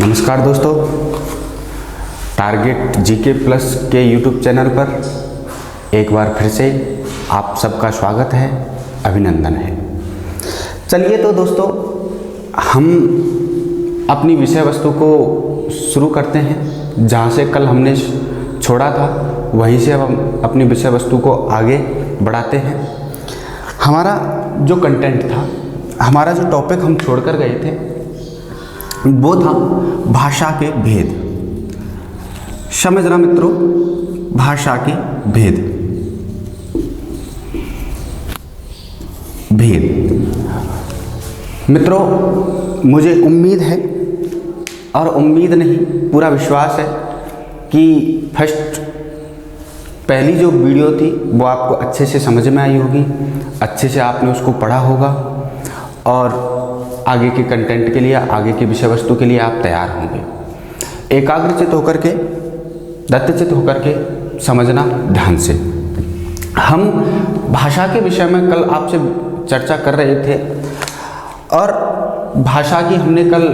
नमस्कार दोस्तों, target GK plus के यूट्यूब चैनल पर एक बार फिर से आप सबका स्वागत है, अभिनंदन है। चलिए तो दोस्तों, हम अपनी विषय वस्तु को शुरू करते हैं। जहाँ से कल हमने छोड़ा था वहीं से अब हम अपनी विषय वस्तु को आगे बढ़ाते हैं। हमारा जो कंटेंट था, हमारा जो टॉपिक हम छोड़कर गए थे वो था भाषा के भेद। समझना मित्रों, भाषा के भेद। मित्रों, मुझे उम्मीद है और उम्मीद नहीं पूरा विश्वास है कि पहली जो वीडियो थी वो आपको अच्छे से समझ में आई होगी, अच्छे से आपने उसको पढ़ा होगा और आगे के कंटेंट के लिए, आगे की विषय वस्तु के लिए आप तैयार होंगे। एकाग्रचित होकर के, दत्तचित होकर के समझना ध्यान से। हम भाषा के विषय में कल आपसे चर्चा कर रहे थे और भाषा की हमने कल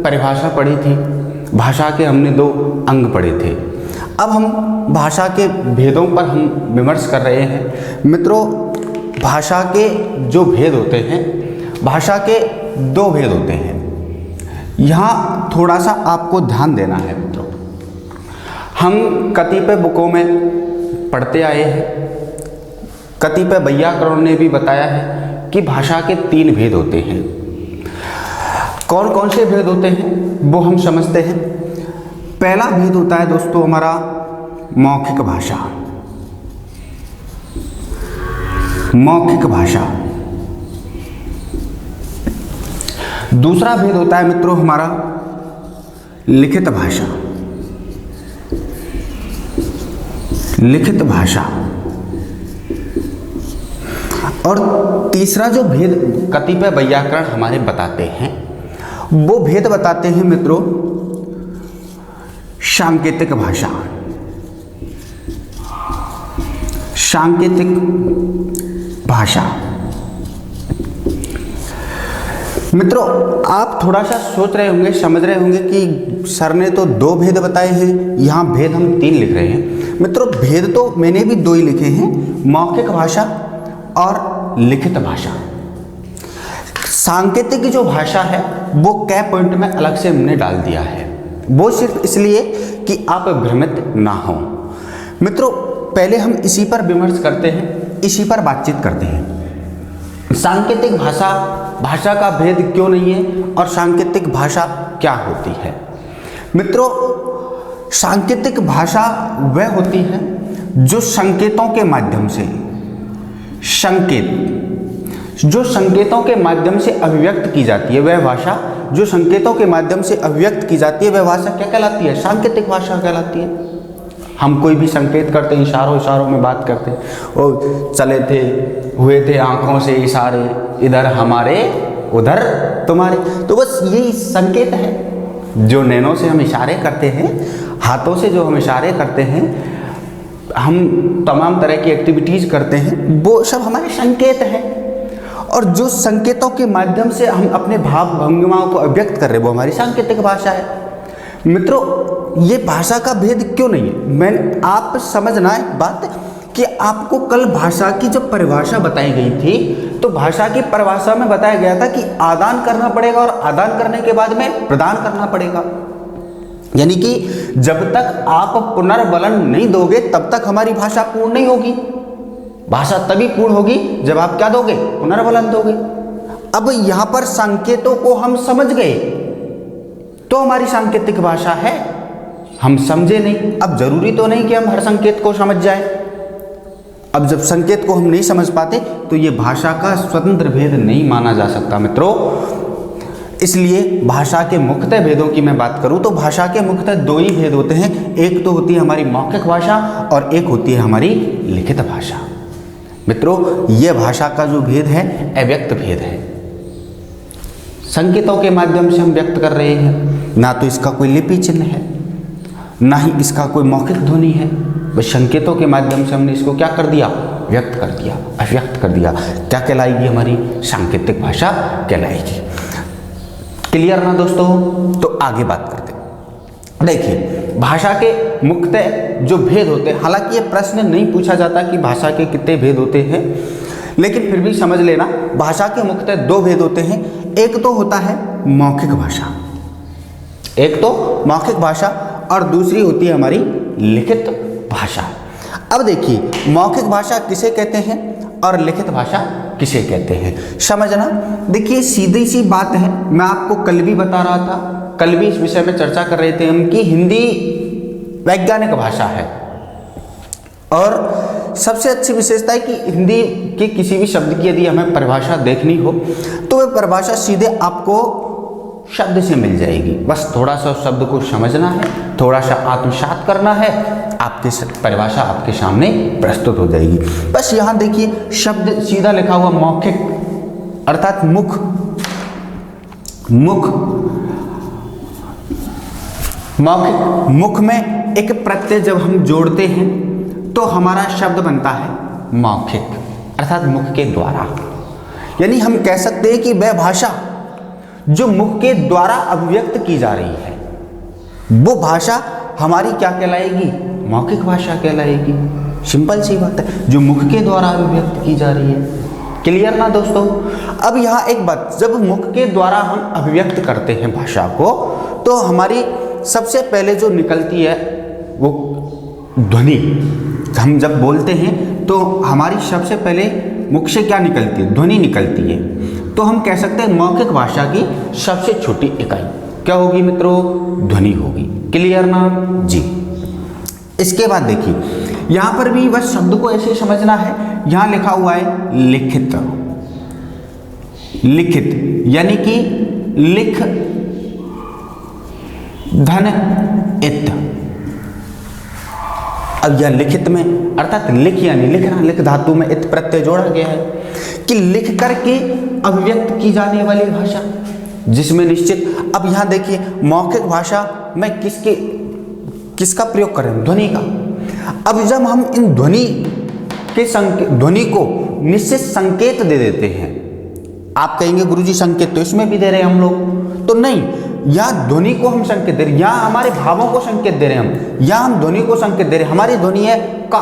परिभाषा पढ़ी थी। भाषा के हमने 2 अंग पढ़े थे। अब हम भाषा के भेदों पर हम विमर्श कर रहे हैं। मित्रों, भाषा के जो भेद होते हैं, भाषा के 2 भेद होते हैं। यहाँ थोड़ा सा आपको ध्यान देना है मित्रों। हम कतिपय बुकों में पढ़ते आए हैं, कतिपय वैयाकरण ने भी बताया है कि भाषा के 3 भेद होते हैं। कौन कौन से भेद होते हैं वो हम समझते हैं। पहला भेद होता है दोस्तों हमारा मौखिक भाषा। मौखिक भाषा। दूसरा भेद होता है मित्रों हमारा लिखित भाषा। लिखित भाषा। और तीसरा जो भेद कतिपय वैयाकरण हमारे बताते हैं, वो भेद बताते हैं मित्रों सांकेतिक भाषा। सांकेतिक भाषा। मित्रों, आप थोड़ा सा सोच रहे होंगे, समझ रहे होंगे कि सर ने तो 2 भेद बताए हैं, यहाँ भेद हम 3 लिख रहे हैं। मित्रों, भेद तो मैंने भी 2 ही लिखे हैं, मौखिक भाषा और लिखित भाषा। सांकेतिक जो भाषा है वो कै पॉइंट में अलग से हमने डाल दिया है, वो सिर्फ इसलिए कि आप भ्रमित ना हो। मित्रों, पहले हम इसी पर विमर्श करते हैं, इसी पर बातचीत करते हैं। सांकेतिक भाषा, भाषा का भेद क्यों नहीं है और सांकेतिक भाषा क्या होती है। मित्रों, सांकेतिक भाषा वह होती है जो संकेतों के माध्यम से, जो संकेतों के माध्यम से अभिव्यक्त की जाती है, वह भाषा जो संकेतों के माध्यम से अभिव्यक्त की जाती है, वह भाषा क्या कहलाती है? सांकेतिक भाषा कहलाती है। हम कोई भी संकेत करते हैं, इशारों में बात करते हैं, वो चले थे, हुए थे आंखों से इशारे, इधर हमारे उधर तुम्हारे, तो बस यही संकेत है। जो नैनों से हम इशारे करते हैं, हाथों से जो हम इशारे करते हैं, हम तमाम तरह की एक्टिविटीज़ करते हैं, वो सब हमारे संकेत हैं। और जो संकेतों के माध्यम से हम अपने भाव भंगिमाओं को अभिव्यक्त कर रहे हैं, वो हमारी सांकेतिक भाषा है। मित्रों, ये भाषा का भेद क्यों नहीं है, मैं आप समझना है बात कि आपको कल भाषा की जब परिभाषा बताई गई थी, तो भाषा की परिभाषा में बताया गया था कि आदान करना पड़ेगा और आदान करने के बाद में प्रदान करना पड़ेगा। यानी कि जब तक आप पुनर्बलन नहीं दोगे तब तक हमारी भाषा पूर्ण नहीं होगी। भाषा तभी पूर्ण होगी जब आप क्या दोगे? पुनर्बलन दोगे। अब यहां पर संकेतों को हम समझ गए तो हमारी सांकेतिक भाषा है। हम समझे नहीं, अब जरूरी तो नहीं कि हम हर संकेत को समझ जाएं। अब जब संकेत को हम नहीं समझ पाते तो ये भाषा का स्वतंत्र भेद नहीं माना जा सकता मित्रों। इसलिए भाषा के मुख्यतः भेदों की मैं बात करूं तो भाषा के मुख्यतः 2 ही भेद होते हैं। एक तो होती है हमारी मौखिक भाषा और एक होती है हमारी लिखित भाषा। मित्रों, यह भाषा का जो भेद है अव्यक्त भेद है। संकेतों के माध्यम से हम व्यक्त कर रहे हैं, ना तो इसका कोई लिपि चिन्ह है, ना ही इसका कोई मौखिक ध्वनि है। बस संकेतों के माध्यम से हमने इसको क्या कर दिया? व्यक्त कर दिया, अव्यक्त कर दिया। क्या कहलाएगी? हमारी सांकेतिक भाषा कहलाएगी। क्लियर ना दोस्तों? तो आगे बात करते हैं। देखिए भाषा के मुख्यतः जो भेद होते हैं, हालांकि ये प्रश्न नहीं पूछा जाता कि भाषा के कितने भेद होते हैं, लेकिन फिर भी समझ लेना भाषा के मुख्यतः दो भेद होते हैं। एक तो होता है मौखिक भाषा, एक तो मौखिक भाषा और दूसरी होती है हमारी लिखित भाषा। अब देखिए मौखिक भाषा किसे कहते हैं और लिखित भाषा किसे कहते हैं, समझना। देखिए सीधी सी बात है, मैं आपको कल भी बता रहा था, कल भी इस विषय में चर्चा कर रहे थे हम कि हिंदी वैज्ञानिक भाषा है और सबसे अच्छी विशेषता है कि हिंदी के किसी भी शब्द की यदि हमें परिभाषा देखनी हो तो वह परिभाषा सीधे आपको शब्द से मिल जाएगी। बस थोड़ा सा उस शब्द को समझना है, थोड़ा सा आत्मसात करना है, आपकी परिभाषा आपके सामने प्रस्तुत हो जाएगी। बस यहाँ देखिए शब्द सीधा लिखा हुआ मौखिक अर्थात मुख, मौखिक मुख में एक प्रत्यय जब हम जोड़ते हैं तो हमारा शब्द बनता है मौखिक अर्थात मुख के द्वारा। यानी हम कह सकते हैं कि वह भाषा जो मुख के द्वारा अभिव्यक्त की जा रही है वो भाषा हमारी क्या कहलाएगी, मौखिक भाषा कहलाएगी। सिंपल सी बात है, जो मुख के द्वारा अभिव्यक्त की जा रही है। क्लियर ना दोस्तों। अब यहाँ एक बात, जब मुख के द्वारा हम अभिव्यक्त करते हैं भाषा को तो हमारी सबसे पहले जो निकलती है वो ध्वनि। हम जब बोलते हैं तो हमारी सबसे पहले मुख से क्या निकलती है, ध्वनि निकलती है। तो हम कह सकते हैं मौखिक भाषा की सबसे छोटी इकाई क्या होगी मित्रों, ध्वनि होगी। क्लियर ना जी। इसके बाद देखिए यहां पर भी बस शब्द को ऐसे समझना है, यहां लिखा हुआ है लिखित, लिखित यानी कि लिख धन इत। अब यह लिखित में अर्थात लिख यानी लिखना, लिख धातु में इत प्रत्यय जोड़ा गया है कि लिख करके अभिव्यक्त की जाने वाली भाषा जिसमें निश्चित। अब यहां देखिए मौखिक भाषा में किसका प्रयोग कर रहे हैं, ध्वनि का। अब जब हम इन ध्वनि को निश्चित संकेत दे देते हैं, आप कहेंगे गुरुजी संकेत तो इसमें भी दे रहे हैं हम लोग, तो नहीं, यहाँ ध्वनि को हम संकेत दे रहे हैं, यहाँ हमारे भावों को संकेत दे रहे हैं हम, यहाँ हम ध्वनि को संकेत दे रहे हैं। हमारी ध्वनि है का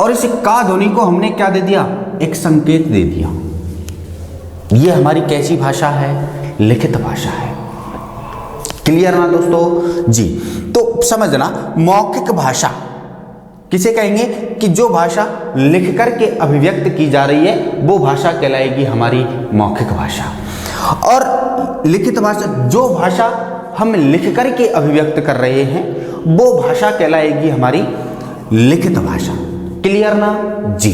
और इस का ध्वनि को हमने क्या दे दिया, एक संकेत दे दिया। ये हमारी कैसी भाषा है, लिखित भाषा है। क्लियर ना दोस्तों जी। तो समझना मौखिक भाषा किसे कहेंगे कि जो भाषा लिख करके अभिव्यक्त की जा रही है वो भाषा कहलाएगी हमारी मौखिक भाषा। और लिखित भाषा, जो भाषा हम लिख करके अभिव्यक्त कर रहे हैं वो भाषा कहलाएगी हमारी लिखित भाषा। क्लियर ना जी।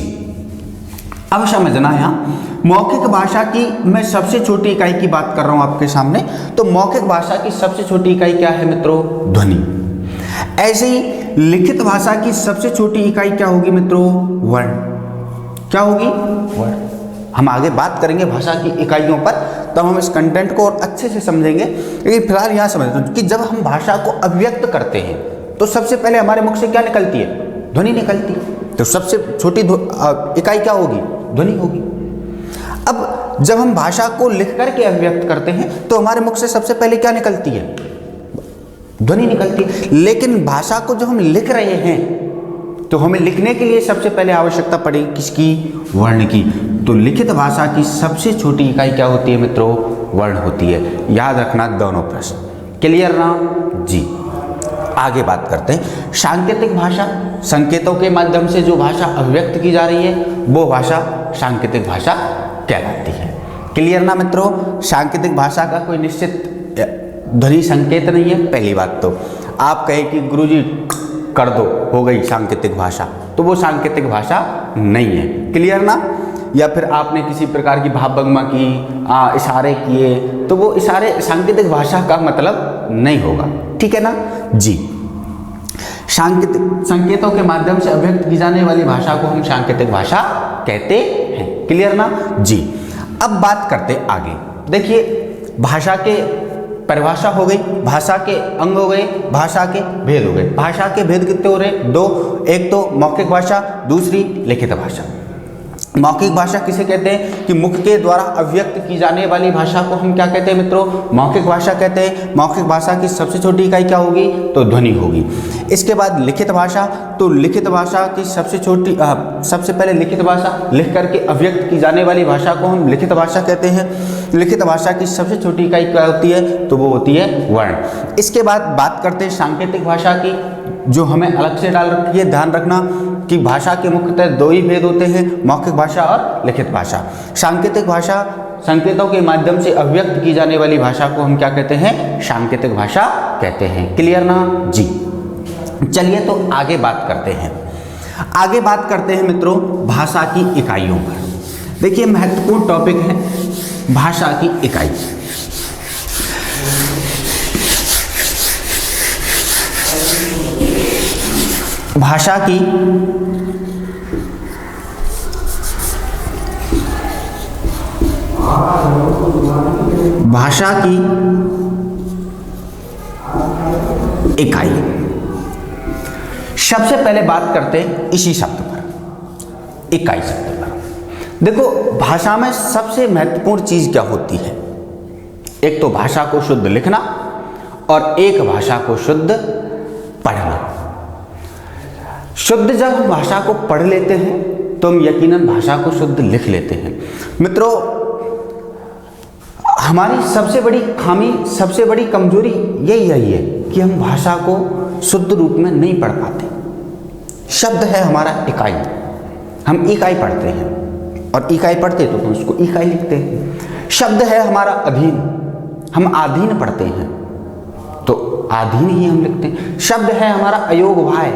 अब समझना यहाँ मौखिक भाषा की मैं सबसे छोटी इकाई की बात कर रहा हूं आपके सामने। तो मौखिक भाषा की सबसे छोटी इकाई क्या है मित्रों, ध्वनि। ऐसे ही लिखित भाषा की सबसे छोटी इकाई क्या होगी मित्रों, वर्ण। क्या होगी, वर्ण। हम आगे बात करेंगे भाषा की इकाइयों पर, तब हम इस कंटेंट को और अच्छे से समझेंगे। लेकिन फिलहाल यहाँ समझते हैं कि जब हम भाषा को अभिव्यक्त करते हैं तो सबसे पहले हमारे मुख से क्या निकलती है, ध्वनि निकलती है। तो सबसे छोटी इकाई क्या होगी, ध्वनि होगी। अब जब हम भाषा को लिख करके अभिव्यक्त करते हैं तो हमारे मुख से सबसे पहले क्या निकलती है, ध्वनि निकलती है। लेकिन भाषा को जब हम लिख रहे हैं तो हमें लिखने के लिए सबसे पहले आवश्यकता पड़ेगी किसकी, वर्ण की। तो लिखित भाषा की सबसे छोटी इकाई क्या होती है मित्रों, वर्ण होती है। याद रखना दोनों प्रश्न। क्लियर ना जी। आगे बात करते हैं सांकेतिक भाषा। संकेतों के माध्यम से जो भाषा अभिव्यक्त की जा रही है वो भाषा सांकेतिक भाषा कहलाती है। क्लियर ना मित्रों। सांकेतिक भाषा का कोई निश्चित ध्वनि संकेत नहीं है। पहली बात तो आप कहें कि गुरुजी कर दो, हो गई सांकेतिक भाषा, तो वो सांकेतिक भाषा नहीं है। क्लियर ना। या फिर आपने किसी प्रकार की भावभंगिमा की, इशारे किए, तो वो इशारे सांकेतिक भाषा का मतलब नहीं होगा। ठीक है ना जी। सांकेतिक संकेतों के माध्यम से अभिव्यक्त की जाने वाली भाषा को हम सांकेतिक भाषा कहते हैं। क्लियर ना जी। अब बात करते आगे। देखिए भाषा के परिभाषा हो गई, भाषा के अंग हो गए, भाषा के भेद हो गए। भाषा के भेद कितने हो रहे, दो। एक तो मौखिक भाषा, दूसरी लिखित भाषा। मौखिक भाषा किसे कहते हैं कि मुख के द्वारा अभिव्यक्त की जाने वाली भाषा को हम क्या कहते हैं मित्रों, मौखिक भाषा कहते हैं। मौखिक भाषा की सबसे छोटी इकाई क्या होगी, तो ध्वनि होगी। इसके बाद लिखित भाषा, तो लिखित भाषा की सबसे छोटी सबसे पहले लिखित भाषा, लिख करके अभिव्यक्त की जाने वाली भाषा को हम लिखित भाषा कहते हैं। लिखित भाषा की सबसे छोटी इकाई क्या होती है, तो वो होती है वर्ण। इसके बाद बात करते हैं सांकेतिक भाषा की, जो हमें अलग से डाल रखी है, ध्यान रखना कि भाषा के मुख्यतः दो ही भेद होते हैं, मौखिक भाषा और लिखित भाषा। सांकेतिक भाषा संकेतों के माध्यम से अभिव्यक्त की जाने वाली भाषा को हम क्या कहते हैं, सांकेतिक भाषा कहते हैं। क्लियर ना जी। चलिए तो आगे बात करते हैं। आगे बात करते हैं मित्रों भाषा की इकाइयों पर। देखिए महत्वपूर्ण टॉपिक है भाषा की इकाई। भाषा की इकाई, सबसे पहले बात करते हैं इसी शब्द पर, इकाई शब्द पर। देखो भाषा में सबसे महत्वपूर्ण चीज क्या होती है, एक तो भाषा को शुद्ध लिखना और एक भाषा को शुद्ध पढ़ना। शुद्ध जब हम भाषा को पढ़ लेते हैं तो हम यकीनन भाषा को शुद्ध लिख लेते हैं। मित्रों हमारी सबसे बड़ी खामी, सबसे बड़ी कमजोरी यही है कि हम भाषा को शुद्ध रूप में नहीं पढ़ पाते। शब्द है हमारा इकाई, हम इकाई पढ़ते हैं और इकाई पढ़ते तो उसको इकाई लिखते हैं। शब्द है हमारा अधीन, हम आधीन पढ़ते हैं तो आधीन ही हम लिखते हैं। शब्द है हमारा अयोगवाय,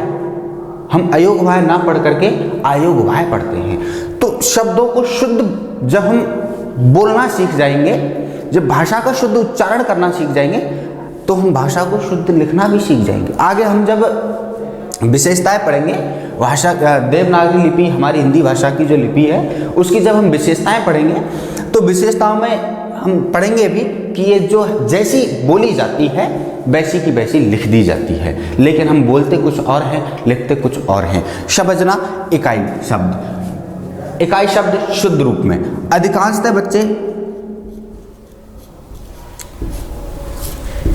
हम अयोगवाय ना पढ़ करके अयोगवाय पढ़ते हैं। तो शब्दों को शुद्ध जब हम बोलना सीख जाएंगे, जब भाषा का शुद्ध उच्चारण करना सीख जाएंगे तो हम भाषा को शुद्ध लिखना भी सीख जाएंगे। आगे हम जब विशेषताएं पढ़ेंगे, भाषा देवनागरी लिपि हमारी हिंदी भाषा की जो लिपि है उसकी जब हम विशेषताएं पढ़ेंगे तो विशेषताओं में हम पढ़ेंगे भी कि ये जो जैसी बोली जाती है वैसी की वैसी लिख दी जाती है, लेकिन हम बोलते कुछ और हैं, लिखते कुछ और हैं। समझना, इकाई शब्द, इकाई शब्द शुद्ध रूप में अधिकांशतः बच्चे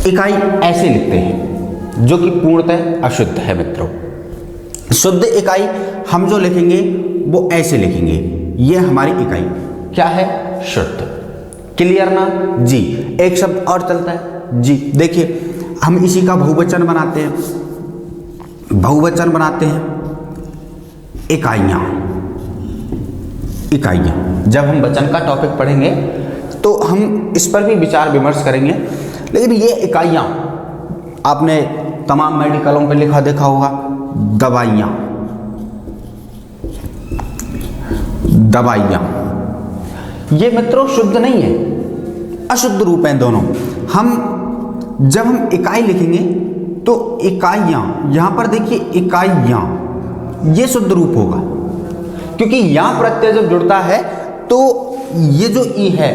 इकाई ऐसे लिखते हैं जो कि पूर्णतः अशुद्ध है। मित्रों शुद्ध इकाई हम जो लिखेंगे वो ऐसे लिखेंगे, ये हमारी इकाई क्या है, शुद्ध। क्लियर ना जी। एक शब्द और चलता है जी, देखिए हम इसी का बहुवचन बनाते हैं, बहुवचन बनाते हैं इकाइयां। इकाइयां जब हम वचन का टॉपिक पढ़ेंगे तो हम इस पर भी विचार विमर्श करेंगे, लेकिन ये इकाइयां आपने तमाम मेडिकलों पे लिखा देखा होगा, दवाइयां, दवाइयां, ये मित्रों शुद्ध नहीं है, अशुद्ध रूप हैं दोनों। जब हम इकाई लिखेंगे तो इकाइयां, यहां पर देखिए इकाइयां, ये शुद्ध रूप होगा क्योंकि यहां प्रत्यय जब जुड़ता है तो ये जो ई है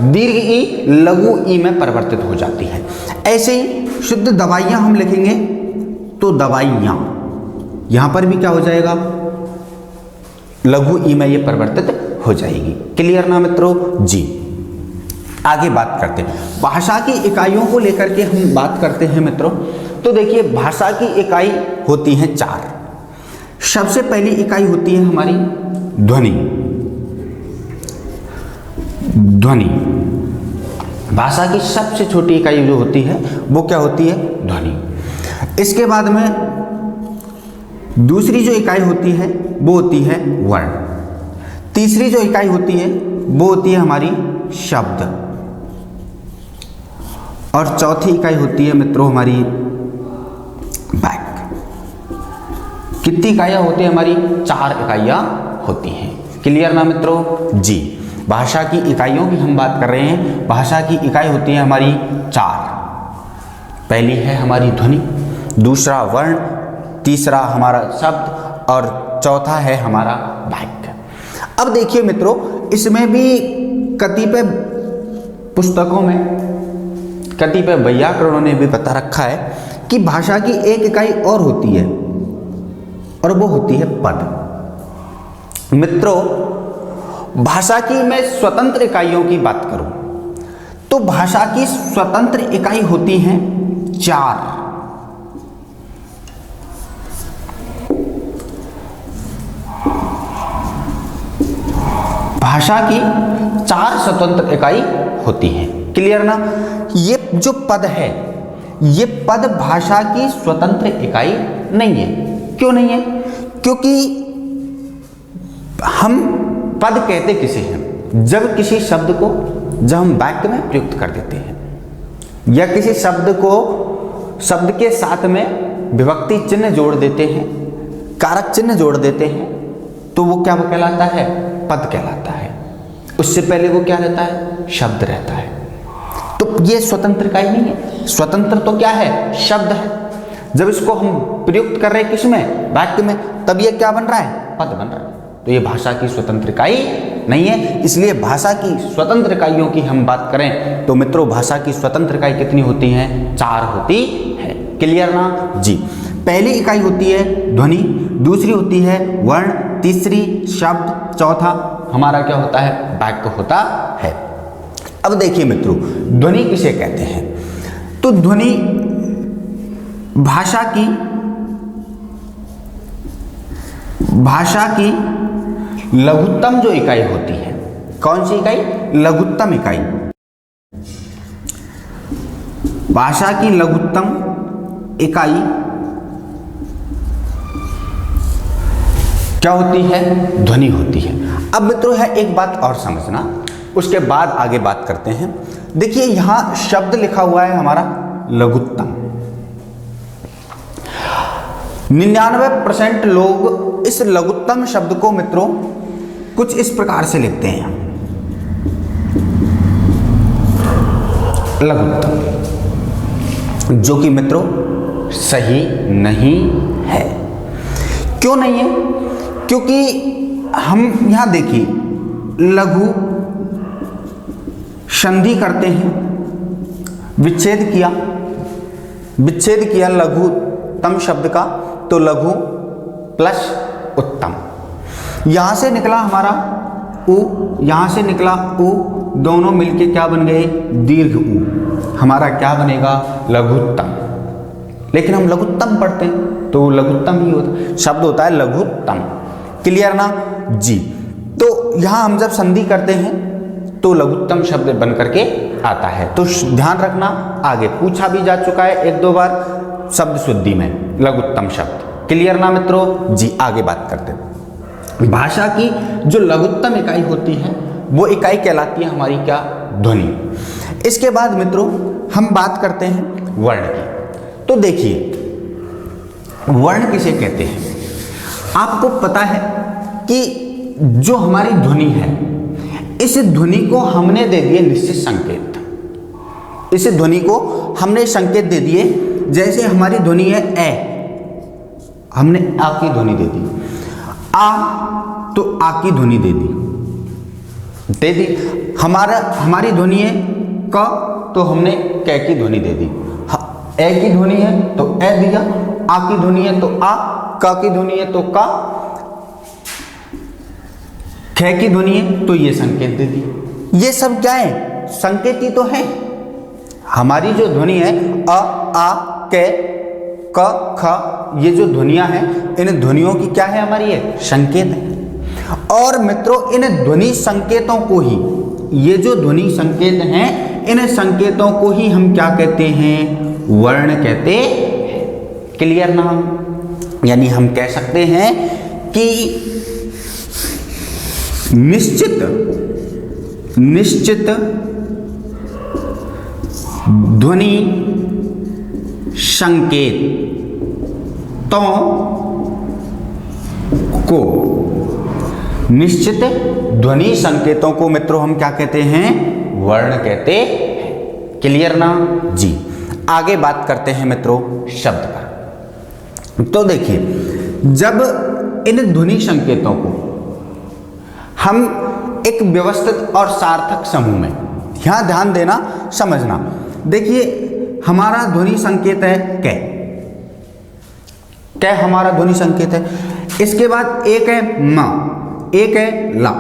दीर्घ ई लघु ई में परिवर्तित हो जाती है। ऐसे ही शुद्ध दवाइयां हम लिखेंगे तो दवाइयां, यहां पर भी क्या हो जाएगा, लघु ई में ये परिवर्तित हो जाएगी। क्लियर ना मित्रों जी। आगे बात करते हैं भाषा की इकाइयों को लेकर के हम बात करते हैं मित्रों। तो देखिए भाषा की इकाई होती हैं चार। सबसे पहली इकाई होती है हमारी ध्वनि। ध्वनि भाषा की सबसे छोटी इकाई जो होती है वो क्या होती है, ध्वनि। इसके बाद में दूसरी जो इकाई होती है वो होती है वर्ण। तीसरी जो इकाई होती है वो होती है हमारी शब्द, और चौथी इकाई होती है मित्रों हमारी वाक्य। कितनी इकाइयां होती है हमारी, चार इकाइयां होती हैं। क्लियर ना मित्रों जी। भाषा की इकाइयों की हम बात कर रहे हैं। भाषा की इकाई होती है हमारी चार। पहली है हमारी ध्वनि, दूसरा वर्ण, तीसरा हमारा शब्द और चौथा है हमारा वाक्य। अब देखिए मित्रों इसमें भी कतिपय पुस्तकों में, कतिपय वैयाकरणों ने भी बता रखा है कि भाषा की एक इकाई और होती है और वो होती है पद। मित्रों भाषा की मैं स्वतंत्र इकाइयों की बात करूं तो भाषा की स्वतंत्र इकाई होती हैं 4। भाषा की 4 स्वतंत्र इकाई होती हैं। क्लियर ना? ये जो पद है, ये पद भाषा की स्वतंत्र इकाई नहीं है। क्यों नहीं है? क्योंकि हम पद कहते किसे हैं? जब किसी शब्द को जब हम वाक्य में प्रयुक्त कर देते हैं या किसी शब्द के साथ में विभक्ति चिन्ह जोड़ देते हैं, कारक चिन्ह जोड़ देते हैं, तो वो क्या कहलाता है? पद कहलाता है। उससे पहले वो क्या रहता है? शब्द रहता है। तो ये स्वतंत्र इकाई नहीं है। स्वतंत्र तो क्या है? शब्द है। जब इसको हम प्रयुक्त कर रहे हैं किसमें? वाक्य में, तब ये क्या बन रहा है? पद बन रहा है। तो ये भाषा की स्वतंत्र इकाई नहीं है। इसलिए भाषा की स्वतंत्र इकाइयों की हम बात करें तो मित्रों, भाषा की स्वतंत्र इकाई कितनी होती हैं? 4 होती है। क्लियर ना? जी। पहली इकाई होती है ध्वनि, दूसरी होती है वर्ण, तीसरी शब्द, चौथा हमारा क्या होता है? वाक्य होता है। अब देखिए मित्रों, ध्वनि किसे कहते हैं? तो ध्वनि भाषा की लघुत्तम जो इकाई होती है। कौन सी इकाई? लघुत्तम इकाई। भाषा की लघुत्तम इकाई क्या होती है? ध्वनि होती है। अब मित्रों है एक बात और समझना, उसके बाद आगे बात करते हैं। देखिए यहां शब्द लिखा हुआ है हमारा लघुत्तम। 99% लोग इस लघुत्तम शब्द को मित्रों कुछ इस प्रकार से लिखते हैं, लघुत्तम, जो कि मित्रों सही नहीं है। क्यों नहीं है? क्योंकि हम यहां देखिए लघु संधि करते हैं, विच्छेद किया लघुत्तम शब्द का, तो लघु प्लस उत्तम। यहां से निकला हमारा उ, यहां से निकला उ, दोनों मिलके क्या बन गए? दीर्घ उ। हमारा क्या बनेगा? लघुत्तम। लेकिन हम लघुत्तम पढ़ते हैं तो लघुत्तम ही होता, शब्द होता है लघुत्तम। क्लियर ना? जी। तो यहां हम जब संधि करते हैं तो लघुत्तम शब्द बन करके आता है। तो ध्यान रखना, आगे पूछा भी जा चुका है 1-2 बार शब्द शुद्धि में लघुत्तम शब्द। क्लियर ना मित्रों? जी। आगे बात करते हैं। भाषा की जो लघुत्तम इकाई होती है वो इकाई कहलाती है हमारी क्या? ध्वनि। इसके बाद मित्रों हम बात करते हैं वर्ण की। तो देखिए वर्ण किसे कहते हैं? आपको पता है कि जो हमारी ध्वनि है, इस ध्वनि को हमने दे दिए निश्चित संकेत। इस ध्वनि को हमने संकेत दे दिए, जैसे हमारी ध्वनि है ए, हमने आ की ध्वनि दे दी। आ तो आ की ध्वनि दे दी। हमारी ध्वनि है क, तो हमने कै की ध्वनि दे दी। ए की ध्वनि है तो ए दिया, आ की ध्वनि है तो आ, क की ध्वनि है तो का, ख की ध्वनि है तो ये संकेत दे दी। ये सब क्या है? संकेत ही तो है। हमारी जो ध्वनि है अ, आ, के, क, ख, ये जो ध्वनियां हैं, इन ध्वनियों की क्या है? हमारी ये संकेत है। और मित्रों इन ध्वनि संकेतों को ही, ये जो ध्वनि संकेत हैं, इन संकेतों को ही हम क्या कहते हैं? वर्ण कहते हैं। क्लियर ना? यानी हम कह सकते हैं कि निश्चित ध्वनि संकेतों को, निश्चित ध्वनि संकेतों को मित्रों हम क्या कहते हैं? वर्ण कहते हैं। क्लियर ना? जी। आगे बात करते हैं मित्रों शब्द पर। तो देखिए जब इन ध्वनि संकेतों को हम एक व्यवस्थित और सार्थक समूह में, यहां ध्यान देना, समझना। देखिए हमारा ध्वनि संकेत है कै, कै हमारा ध्वनि संकेत है। इसके बाद एक है म, एक है ला,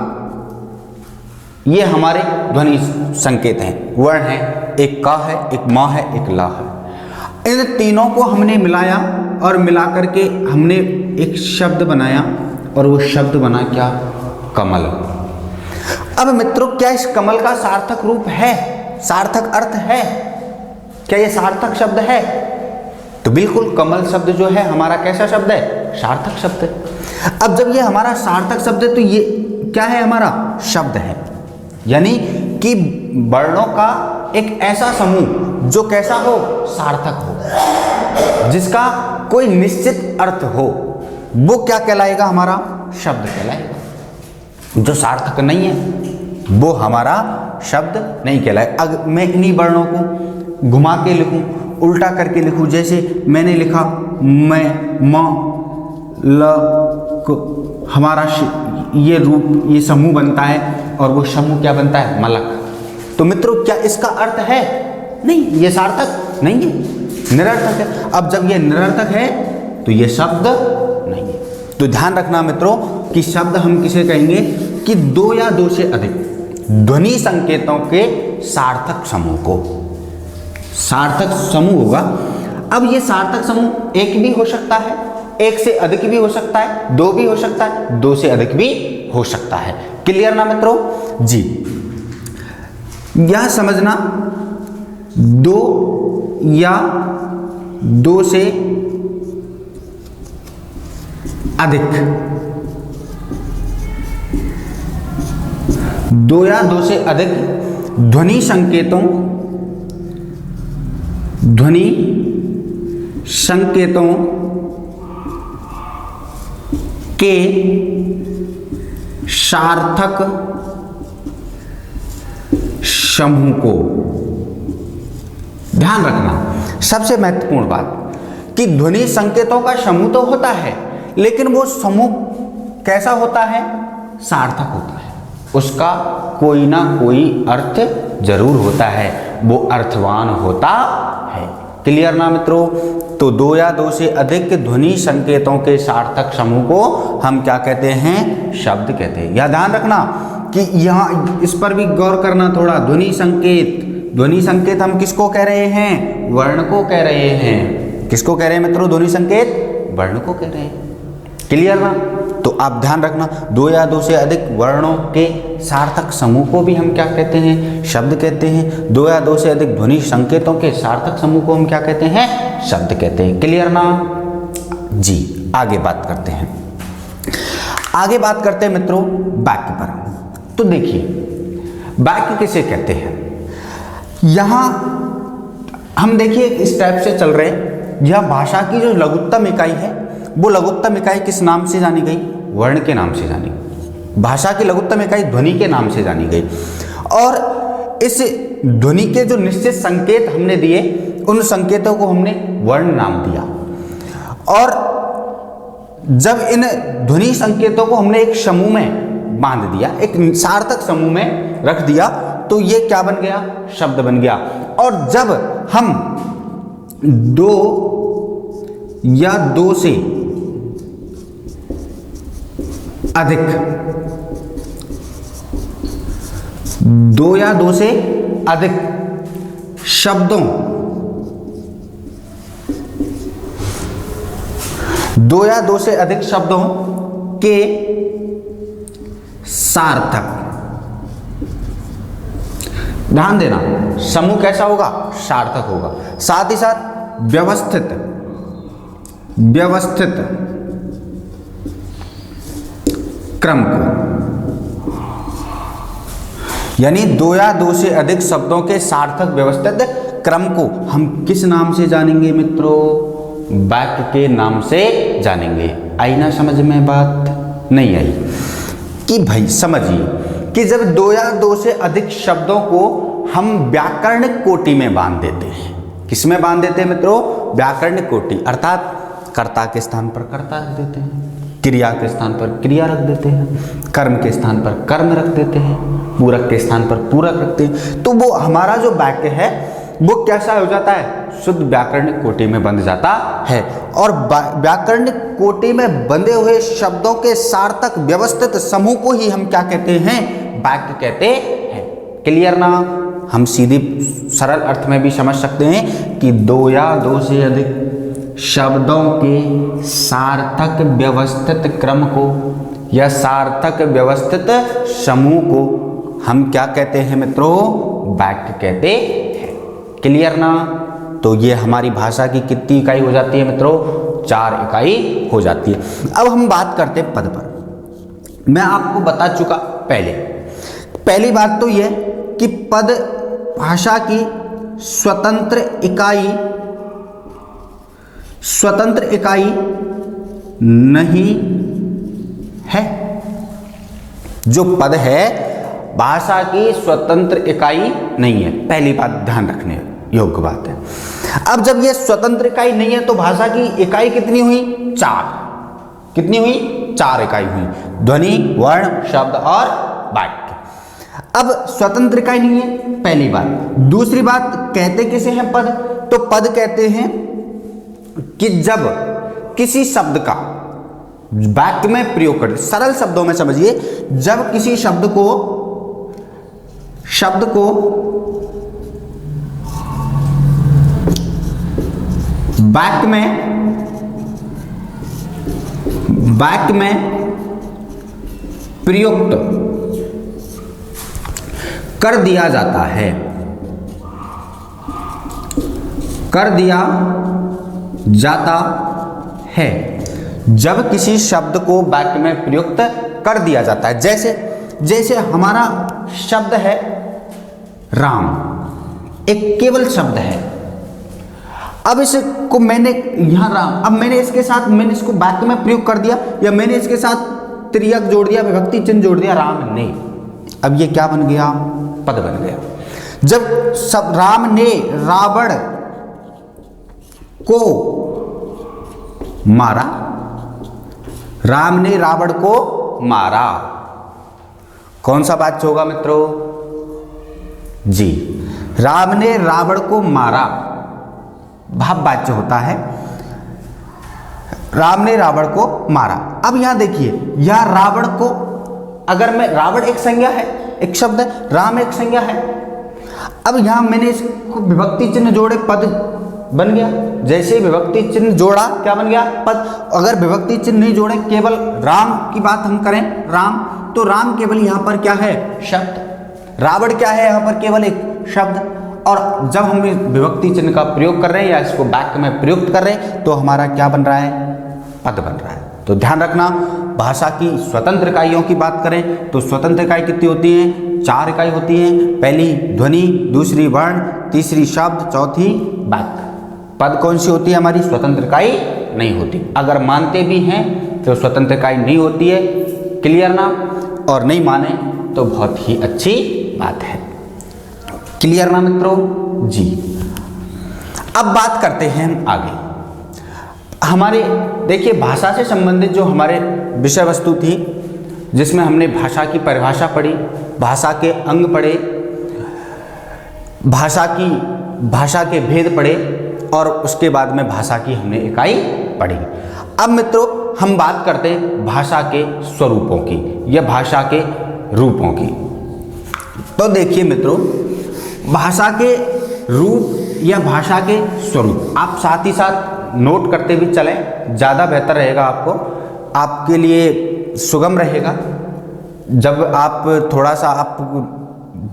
ये हमारे ध्वनि संकेत हैं, वर्ण हैं, एक का है, एक मा है, एक ला है। इन तीनों को हमने मिलाया और मिला करके हमने एक शब्द बनाया और वो शब्द बना क्या? कमल। अब मित्रों, क्या इस कमल का सार्थक रूप है, सार्थक अर्थ है? क्या ये सार्थक शब्द है? तो बिल्कुल, कमल शब्द जो है हमारा कैसा शब्द है? सार्थक शब्द है। अब जब ये हमारा सार्थक शब्द है तो ये क्या है? हमारा शब्द है, यानी कि वर्णों का एक ऐसा समूह जो कैसा हो? सार्थक हो, जिसका कोई निश्चित अर्थ हो, वो क्या कहलाएगा? हमारा शब्द कहलाएगा। जो सार्थक नहीं है वो हमारा शब्द नहीं कहलाएगा। अगर मैं इन्हीं वर्णों को घुमा के लिखूं, उल्टा करके लिखूं, जैसे मैंने लिखा मैं, म, ल, क, हमारा ये रूप, ये समूह बनता है और वो समूह क्या बनता है? मलक। तो मित्रों, क्या इसका अर्थ है? नहीं, ये सार्थक नहीं है, निरर्थक है। अब जब ये निरर्थक है तो ये शब्द नहीं है। तो ध्यान रखना मित्रों कि शब्द हम किसे कहेंगे? कि दो या दो से अधिक ध्वनि संकेतों के सार्थक समूह को सार्थक समूह होगा। अब ये सार्थक समूह एक भी हो सकता है, एक से अधिक भी हो सकता है, दो भी हो सकता है, दो से अधिक भी हो सकता है। क्लियर ना मित्रों जी? यह समझना, दो या दो से अधिक, दो या दो से अधिक ध्वनि संकेतों के सार्थक समूह को। ध्यान रखना, सबसे महत्वपूर्ण बात कि ध्वनि संकेतों का समूह तो होता है, लेकिन वो समूह कैसा होता है? सार्थक होता है। उसका कोई ना कोई अर्थ जरूर होता है, वो अर्थवान होता है। क्लियर ना मित्रों? तो दो या दो से अधिक ध्वनि संकेतों के सार्थक समूह को हम क्या कहते हैं? शब्द कहते हैं। यह ध्यान रखना कि यहाँ इस पर भी गौर करना थोड़ा। ध्वनि संकेत हम किसको कह रहे हैं? वर्ण को कह रहे हैं। किसको कह रहे हैं मित्रों? ध्वनि संकेत वर्ण को कह रहे हैं। क्लियर ना? तो आप ध्यान रखना, दो या दो से अधिक वर्णों के सार्थक समूह को भी हम क्या कहते हैं? शब्द कहते हैं। दो या दो से अधिक ध्वनि संकेतों के सार्थक समूह को हम क्या कहते हैं? शब्द कहते हैं। क्लियर ना जी? आगे बात करते हैं। आगे बात करते हैं मित्रों वाक्य पर। तो देखिए, वाक्य किसे कहते हैं? यहां हम देखिए इस टाइप से चल रहे हैं। यह भाषा की जो लघुत्तम इकाई है, वो लघुत्तम इकाई किस नाम से जानी गई? वर्ण के नाम से जानी गई। भाषा की लघुत्तम इकाई ध्वनि के नाम से जानी गई। और इस ध्वनि के जो निश्चित संकेत हमने दिए, उन संकेतों को हमने वर्ण नाम दिया। और जब इन ध्वनि संकेतों को हमने एक समूह में बांध दिया, एक सार्थक समूह में रख दिया, तो ये क्या बन गया? शब्द बन गया। और जब हम दो या दो से अधिक, दो या दो से अधिक शब्दों, दो या दो से अधिक शब्दों के सार्थक, ध्यान देना, समूह कैसा होगा? सार्थक होगा। साथ ही साथ व्यवस्थित क्रम को, यानी दो या दो से अधिक शब्दों के सार्थक व्यवस्थित क्रम को हम किस नाम से जानेंगे मित्रों? वाक्य के नाम से जानेंगे। आई ना समझ में बात? नहीं आई? कि भाई समझिए कि जब दो या दो से अधिक शब्दों को हम व्याकरणिक कोटि में बांध देते हैं। किस में बांध देते हैं मित्रों? व्याकरणिक कोटि, अर्थात कर्ता के स्थान पर कर्ता रख देते हैं, क्रिया के स्थान पर क्रिया रख देते हैं, कर्म के स्थान पर कर्म रख देते हैं, पूरक के स्थान पर पूरक रखते हैं। तो वो हमारा जो वाक्य है वो कैसा हो जाता है, शुद्ध व्याकरणिक कोटि में बंध जाता है। और व्याकरणिक कोटि में बंधे हुए शब्दों के सार्थक व्यवस्थित समूह को ही हम क्या कहते हैं, वाक्य कहते हैं। क्लियर ना? हम सीधे सरल अर्थ में भी समझ सकते हैं कि दो या दो से अधिक शब्दों के सार्थक व्यवस्थित क्रम को या सार्थक व्यवस्थित समूह को हम क्या कहते हैं मित्रों, वाक्य कहते हैं। क्लियर ना? तो ये हमारी भाषा की कितनी इकाई हो जाती है मित्रों, 4 इकाई हो जाती है। अब हम बात करते हैं पद पर। मैं आपको बता चुका पहली बात तो यह कि पद भाषा की स्वतंत्र इकाई नहीं है। जो पद है भाषा की स्वतंत्र इकाई नहीं है, पहली बात ध्यान रखने योग्य बात है। अब जब ये स्वतंत्र इकाई नहीं है तो भाषा की इकाई कितनी हुई, 4। कितनी हुई, 4 इकाई हुई, ध्वनि, वर्ण, शब्द और वाक्य। अब स्वतंत्र इकाई नहीं है, पहली बात। दूसरी बात, कहते किसे हैं पद, तो पद कहते हैं कि जब किसी शब्द का वाक्य में प्रयोग कर, सरल शब्दों में समझिए, जब किसी शब्द को वाक्य में प्रयुक्त कर दिया जाता है, जब किसी शब्द को वाक्य में प्रयुक्त कर दिया जाता है। जैसे हमारा शब्द है राम, एक केवल शब्द है। अब इसको मैंने यहां राम, अब मैंने इसको वाक्य में प्रयोग कर दिया, या मैंने इसके साथ त्रियक जोड़ दिया, विभक्ति चिन्ह जोड़ दिया, राम ने। अब ये क्या बन गया, पद बन गया। जब सब राम ने रावण को मारा, राम ने रावण को मारा, कौन सा वाक्य होगा मित्रों जी, राम ने रावण को मारा, भाव वाच्य होता है, राम ने रावण को मारा। अब यहां देखिए, यहां रावण को, अगर मैं, रावण एक संज्ञा है, एक शब्द है, राम एक संज्ञा है। अब यहां मैंने इसको विभक्ति चिन्ह जोड़े, पद बन गया। जैसे विभक्ति चिन्ह जोड़ा, क्या बन गया, पद। अगर विभक्ति चिन्ह नहीं जोड़े, केवल राम की बात हम करें, राम, तो राम केवल यहां पर क्या है, शब्द। रावण क्या है, यहां पर केवल एक शब्द। और जब हम विभक्ति चिन्ह का प्रयोग कर रहे हैं या इसको वाक्य में प्रयुक्त कर रहे हैं, तो हमारा क्या बन रहा है, पद बन रहा है। तो ध्यान रखना, भाषा की स्वतंत्र इकाइयों की बात करें तो स्वतंत्र इकाई कितनी होती है, 4 इकाई होती है। पहली ध्वनि, दूसरी वर्ण, तीसरी शब्द, चौथी वाक्य। पद कौन सी होती है हमारी, स्वतंत्र इकाई नहीं होती। अगर मानते भी हैं तो स्वतंत्र इकाई नहीं होती है। क्लियर ना? और नहीं माने तो बहुत ही अच्छी बात है। क्लियर ना मित्रों जी? अब बात करते हैं हम आगे। हमारे देखिए, भाषा से संबंधित जो हमारे विषय वस्तु थी, जिसमें हमने भाषा की परिभाषा पढ़ी, भाषा के अंग पढ़े, भाषा के भेद पढ़े, और उसके बाद में भाषा की हमने इकाई पढ़ी। अब मित्रों हम बात करते हैं भाषा के स्वरूपों की या भाषा के रूपों की। तो देखिए मित्रों, भाषा के रूप या भाषा के स्वरूप आप साथ ही साथ नोट करते भी चलें, ज़्यादा बेहतर रहेगा, आपके लिए सुगम रहेगा। जब आप थोड़ा सा आप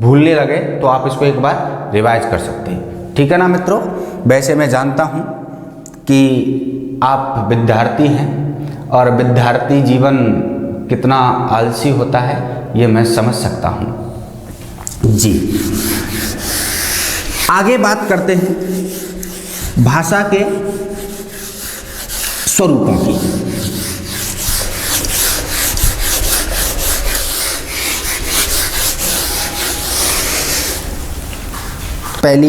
भूलने लगे तो आप इसको एक बार रिवाइज कर सकते हैं। ठीक है ना मित्रों? वैसे मैं जानता हूँ कि आप विद्यार्थी हैं और विद्यार्थी जीवन कितना आलसी होता है ये मैं समझ सकता हूँ जी। आगे बात करते हैं भाषा के स्वरूपों की। पहली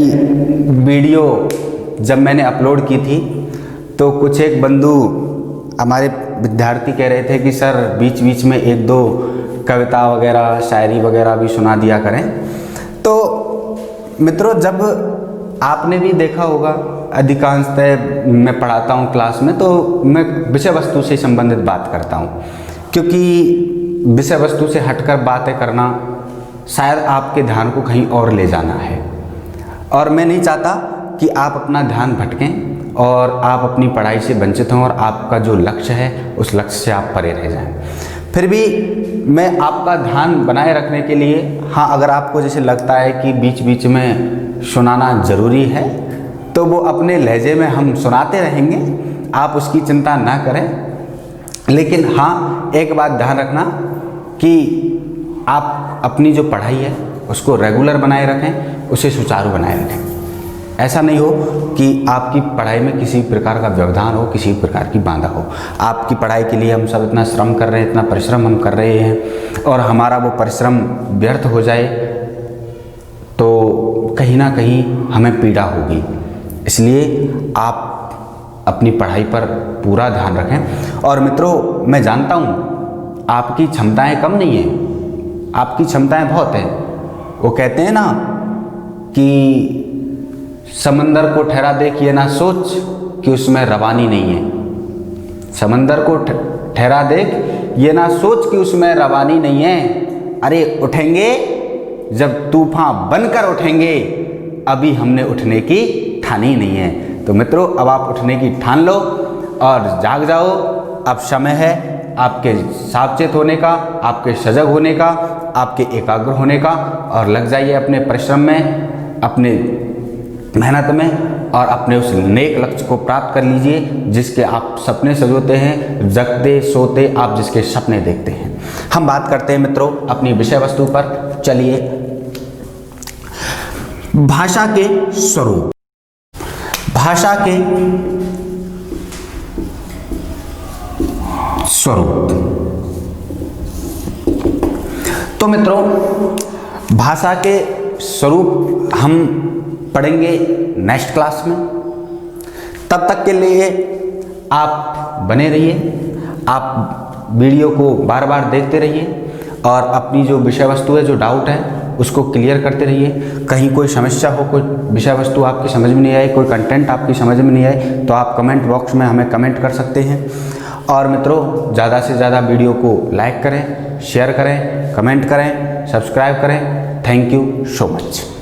वीडियो जब मैंने अपलोड की थी तो कुछ एक बंधु हमारे विद्यार्थी कह रहे थे कि सर बीच बीच में एक दो कविता वगैरह शायरी वगैरह भी सुना दिया करें। तो मित्रों, जब आपने भी देखा होगा, अधिकांशतः मैं पढ़ाता हूँ क्लास में तो मैं विषय वस्तु से संबंधित बात करता हूँ, क्योंकि विषय वस्तु से हटकर बातें करना शायद आपके ध्यान को कहीं और ले जाना है, और मैं नहीं चाहता कि आप अपना ध्यान भटकें और आप अपनी पढ़ाई से वंचित हों और आपका जो लक्ष्य है उस लक्ष्य से आप परे रह जाएं। फिर भी मैं आपका ध्यान बनाए रखने के लिए, हाँ, अगर आपको जैसे लगता है कि बीच बीच में सुनाना ज़रूरी है तो वो अपने लहजे में हम सुनाते रहेंगे, आप उसकी चिंता ना करें। लेकिन हाँ, एक बात ध्यान रखना कि आप अपनी जो पढ़ाई है उसको रेगुलर बनाए रखें, उसे सुचारू बनाए रखें। ऐसा नहीं हो कि आपकी पढ़ाई में किसी प्रकार का व्यवधान हो, किसी प्रकार की बाधा हो। आपकी पढ़ाई के लिए हम सब इतना श्रम कर रहे हैं, इतना परिश्रम हम कर रहे हैं, और हमारा वो परिश्रम व्यर्थ हो जाए तो कहीं ना कहीं हमें पीड़ा होगी। इसलिए आप अपनी पढ़ाई पर पूरा ध्यान रखें। और मित्रों, मैं जानता हूँ आपकी क्षमताएं कम नहीं हैं, आपकी क्षमताएं बहुत हैं। वो कहते हैं ना कि समंदर को ठहरा देख ये ना सोच कि उसमें रवानी नहीं है। समंदर को ठहरा देख ये ना सोच कि उसमें रवानी नहीं है। अरे उठेंगे जब तूफान बनकर उठेंगे, अभी हमने उठने की ठानी नहीं है। तो मित्रों, अब आप उठने की ठान लो और जाग जाओ। अब समय है आपके सावचेत होने का, आपके सजग होने का, आपके एकाग्र होने का, और लग जाइए अपने परिश्रम में, अपने मेहनत में, और अपने उस नेक लक्ष्य को प्राप्त कर लीजिए जिसके आप सपने सजोते हैं, जगते सोते आप जिसके सपने देखते हैं। हम बात करते हैं मित्रों अपनी विषय वस्तु पर। चलिए, भाषा के स्वरूप। भाषा के स्वरूप। तो मित्रों, भाषा के स्वरूप हम पढ़ेंगे नेक्स्ट क्लास में। तब तक के लिए आप बने रहिए, आप वीडियो को बार बार देखते रहिए, और अपनी जो विषय वस्तु है, जो डाउट है, उसको क्लियर करते रहिए। कहीं कोई समस्या हो, कोई विषय वस्तु आपकी समझ में नहीं आए, कोई कंटेंट आपकी समझ में नहीं आए, तो आप कमेंट बॉक्स में हमें कमेंट कर सकते हैं। और मित्रों, ज़्यादा से ज़्यादा वीडियो को लाइक करें, शेयर करें, कमेंट करें, सब्सक्राइब करें। Thank you so much.